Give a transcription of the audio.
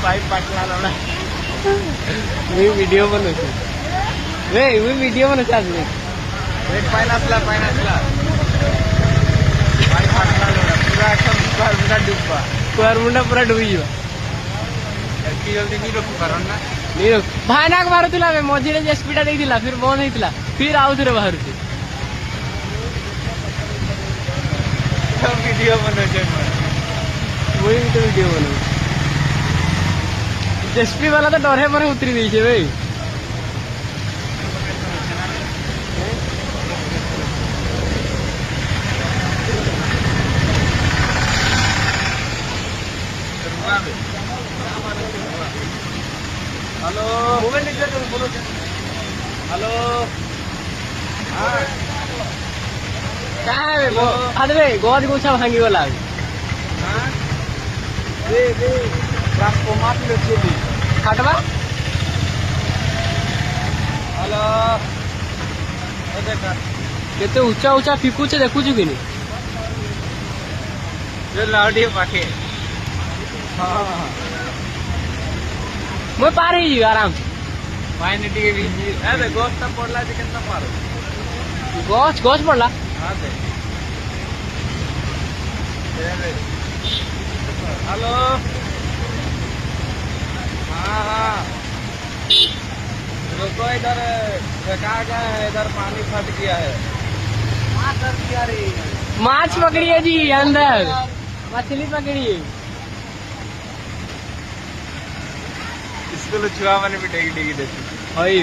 pipe पाटला लड़ा मी video बनवतो वे मी वीडियो बनवतो आज मी एक पाइन असला पाइप पाटला लड़ा पूरा एकदम स्क्वायर मुंडा मुंडा पूरा डूबी जाओ एतकी जल्दी नहीं रोक पारन ना नहीं रोक भयानक मारुला मझे जेसीपीटा देइथिला फिर बंद होइथिला फिर आउथरे बाहरुची वीडियो बनो वही तो वीडियो बनो जेसीपी वाला तो डरे मरे उतरी देइछे भाई हेलो हेलो हाँ कहाँ है वो अरे गज गुछा भांगी गला हाँ दे ट्रांसफॉर्मर ले दी खाटवा हेलो देखा केते ऊंचा ऊंचा फिकुचे देखुछु कि नहीं जो लाउडी पाखे हाँ मैं पार ही आराम से पानी टिके भी अरे गोश्त पड़ला जे केतना पारो गछ गछ पड़ला हाँ दे हेलो हाँ हाँ रुको इधर फेंका गया है इधर पानी फट गया है माछ पकड़िए जी अंदर मछली पकड़िए इसको छुआ मैंने भी डेगी डेगी देती हई